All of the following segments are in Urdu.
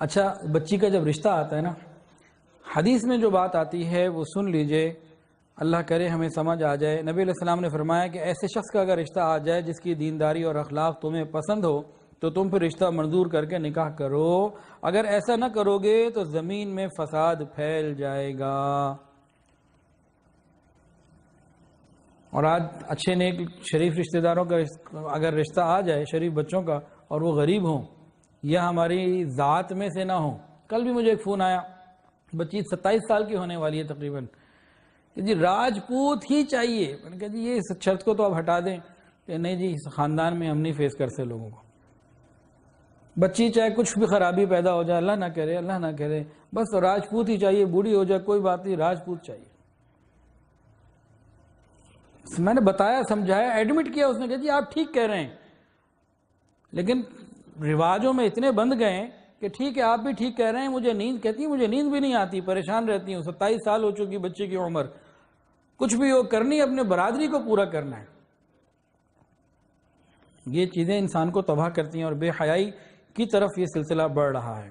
اچھا، بچی کا جب رشتہ آتا ہے نا، حدیث میں جو بات آتی ہے وہ سن لیجئے، اللہ کرے ہمیں سمجھ آ جائے۔ نبی علیہ السلام نے فرمایا کہ ایسے شخص کا اگر رشتہ آ جائے جس کی دینداری اور اخلاق تمہیں پسند ہو تو تم پھر رشتہ منظور کر کے نکاح کرو، اگر ایسا نہ کرو گے تو زمین میں فساد پھیل جائے گا۔ اور آج اچھے نیک شریف رشتہ داروں کا اگر رشتہ آ جائے، شریف بچوں کا، اور وہ غریب ہوں یا ہماری ذات میں سے نہ ہوں۔ کل بھی مجھے ایک فون آیا، بچی 27 سال کی ہونے والی ہے تقریباً، کہ جی راجپوت ہی چاہیے۔ میں نے کہا جی یہ شرط کو تو آپ ہٹا دیں، کہ نہیں جی اس خاندان میں ہم نہیں فیس کر سے لوگوں کو۔ بچی چاہے کچھ بھی خرابی پیدا ہو جائے، اللہ نہ کرے اللہ نہ کرے، بس راجپوت ہی چاہیے، بوڑھی ہو جائے کوئی بات نہیں، راجپوت چاہیے۔ میں نے بتایا، سمجھایا، ایڈمٹ کیا، اس نے کہا جی آپ ٹھیک کہہ رہے ہیں، لیکن رواجوں میں اتنے بند گئے کہ ٹھیک ہے آپ بھی ٹھیک کہہ رہے ہیں، مجھے نیند کہتی ہے، مجھے نیند بھی نہیں آتی، پریشان رہتی ہوں، 27 سال ہو چکی بچے کی عمر، کچھ بھی ہو کرنی اپنے برادری کو پورا کرنا ہے۔ یہ چیزیں انسان کو تباہ کرتی ہیں اور بے حیائی کی طرف یہ سلسلہ بڑھ رہا ہے۔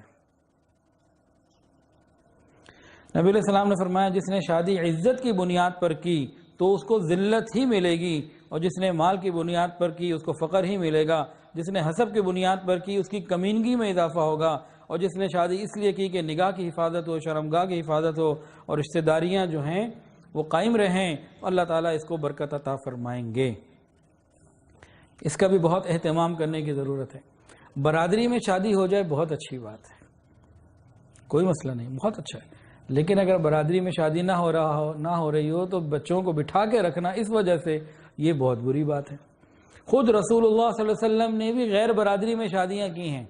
نبی علیہ السلام نے فرمایا جس نے شادی عزت کی بنیاد پر کی تو اس کو ذلت ہی ملے گی، اور جس نے مال کی بنیاد پر کی اس کو فقر ہی ملے گا، جس نے حسب کی بنیاد پر کی اس کی کمینگی میں اضافہ ہوگا، اور جس نے شادی اس لیے کی کہ نگاہ کی حفاظت ہو، شرمگاہ کی حفاظت ہو، اور رشتہ داریاں جو ہیں وہ قائم رہیں، اللہ تعالیٰ اس کو برکت عطا فرمائیں گے۔ اس کا بھی بہت اہتمام کرنے کی ضرورت ہے۔ برادری میں شادی ہو جائے بہت اچھی بات ہے، کوئی مسئلہ نہیں، بہت اچھا ہے، لیکن اگر برادری میں شادی نہ ہو رہی ہو تو بچوں کو بٹھا کے رکھنا اس وجہ سے یہ بہت بری بات ہے۔ خود رسول اللہ صلی اللہ علیہ وسلم نے بھی غیر برادری میں شادیاں کی ہیں۔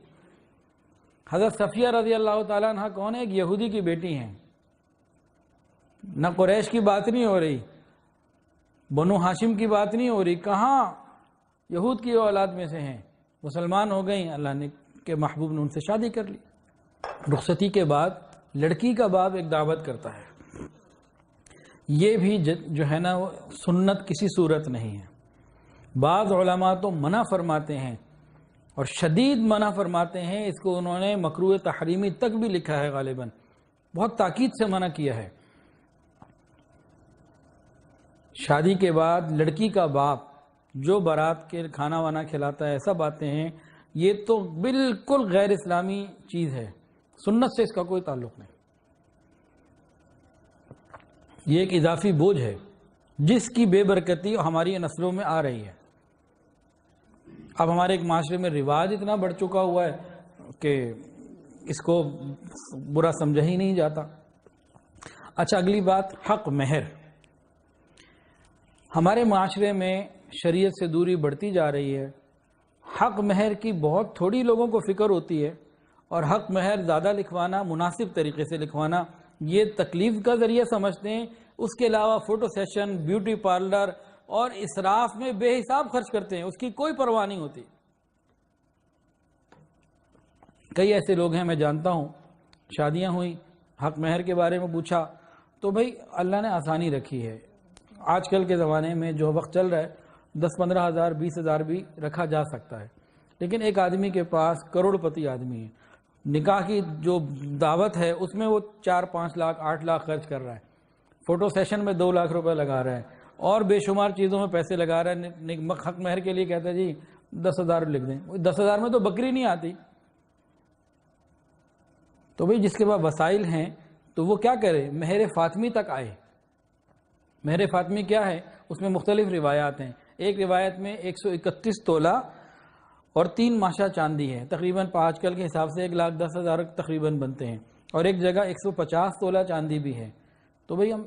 حضرت صفیہ رضی اللہ تعالیٰ عنہ کون ہے؟ ایک یہودی کی بیٹی ہیں، نہ قریش کی بات نہیں ہو رہی، بنو ہاشم کی بات نہیں ہو رہی، کہاں یہود کی اولاد میں سے ہیں، مسلمان ہو گئیں، اللہ نے کے محبوب نے ان سے شادی کر لی۔ رخصتی کے بعد لڑکی کا باپ ایک دعوت کرتا ہے، یہ بھی جو ہے نا سنت کسی صورت نہیں ہے۔ بعض علماء تو منع فرماتے ہیں اور شدید منع فرماتے ہیں، اس کو انہوں نے مکروہ تحریمی تک بھی لکھا ہے، غالباً بہت تاکید سے منع کیا ہے۔ شادی کے بعد لڑکی کا باپ جو بارات کے کھانا وانا کھلاتا ہے، ایسا باتیں ہیں، یہ تو بالکل غیر اسلامی چیز ہے، سنت سے اس کا کوئی تعلق نہیں۔ یہ ایک اضافی بوجھ ہے جس کی بے برکتی ہماری نسلوں میں آ رہی ہے۔ اب ہمارے ایک معاشرے میں رواج اتنا بڑھ چکا ہوا ہے کہ اس کو برا سمجھا ہی نہیں جاتا۔ اچھا، اگلی بات، حق مہر۔ ہمارے معاشرے میں شریعت سے دوری بڑھتی جا رہی ہے، حق مہر کی بہت تھوڑی لوگوں کو فکر ہوتی ہے، اور حق مہر زیادہ لکھوانا، مناسب طریقے سے لکھوانا، یہ تکلیف کا ذریعہ سمجھتے ہیں۔ اس کے علاوہ فوٹو سیشن، بیوٹی پارلر اور اسراف میں بے حساب خرچ کرتے ہیں، اس کی کوئی پرواہ نہیں ہوتی۔ کئی ایسے لوگ ہیں، میں جانتا ہوں، شادیاں ہوئیں، حق مہر کے بارے میں پوچھا تو بھائی اللہ نے آسانی رکھی ہے، آج کل کے زمانے میں جو وقت چل رہا ہے 10-15 ہزار 20 ہزار بھی رکھا جا سکتا ہے، لیکن ایک آدمی کے پاس کروڑ پتی آدمی ہے، نکاح کی جو دعوت ہے اس میں وہ 4-5 لاکھ 8 لاکھ خرچ کر رہا ہے، فوٹو سیشن میں 2 لاکھ روپے لگا رہا ہے، اور بے شمار چیزوں میں پیسے لگا رہا ہے۔ حق مہر کے لیے کہتا ہے جی 10,000 لکھ دیں، 10,000 میں تو بکری نہیں آتی۔ تو بھئی جس کے پاس وسائل ہیں تو وہ کیا کرے، مہر فاطمی تک آئے۔ مہر فاطمی کیا ہے؟ اس میں مختلف روایات ہیں۔ ایک روایت میں 131 تولہ اور 3 ماشا چاندی ہے، تقریباً آج کل کے حساب سے 1,10,000 تقریباً بنتے ہیں، اور ایک جگہ 150 تولہ چاندی بھی ہے۔ تو بھئی ہم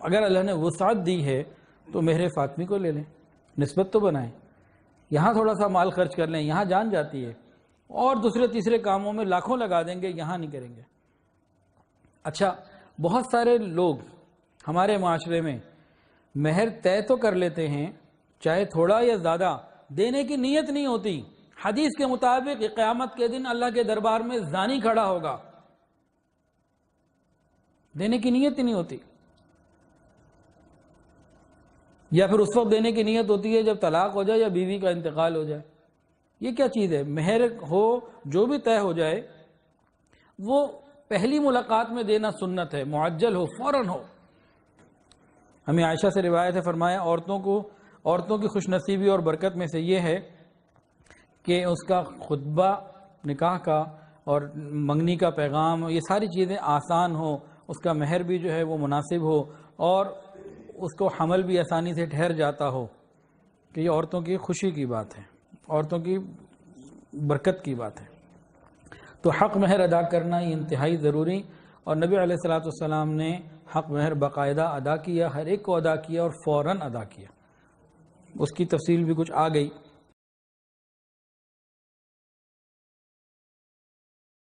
اگر اللہ نے وسعت دی ہے تو مہر فاطمی کو لے لیں، نسبت تو بنائیں، یہاں تھوڑا سا مال خرچ کر لیں، یہاں جان جاتی ہے، اور دوسرے تیسرے کاموں میں لاکھوں لگا دیں گے، یہاں نہیں کریں گے۔ اچھا، بہت سارے لوگ ہمارے معاشرے میں مہر طے تو کر لیتے ہیں، چاہے تھوڑا یا زیادہ، دینے کی نیت نہیں ہوتی۔ حدیث کے مطابق قیامت کے دن اللہ کے دربار میں زانی کھڑا ہوگا، دینے کی نیت ہی نہیں ہوتی، یا پھر اس وقت دینے کی نیت ہوتی ہے جب طلاق ہو جائے یا بیوی کا انتقال ہو جائے۔ یہ کیا چیز ہے؟ مہر ہو جو بھی طے ہو جائے، وہ پہلی ملاقات میں دینا سنت ہے، معجل ہو، فوراً ہو۔ ہمیں عائشہ سے روایت ہے، فرمایا عورتوں کی خوش نصیبی اور برکت میں سے یہ ہے کہ اس کا خطبہ نکاح کا اور منگنی کا پیغام، یہ ساری چیزیں آسان ہو، اس کا مہر بھی جو ہے وہ مناسب ہو، اور اس کو حمل بھی آسانی سے ٹھہر جاتا ہو، کہ یہ عورتوں کی خوشی کی بات ہے، عورتوں کی برکت کی بات ہے۔ تو حق مہر ادا کرنا یہ انتہائی ضروری، اور نبی علیہ الصلوۃ والسلام نے حق مہر باقاعدہ ادا کیا، ہر ایک کو ادا کیا اور فوراً ادا کیا۔ اس کی تفصیل بھی کچھ آ گئی۔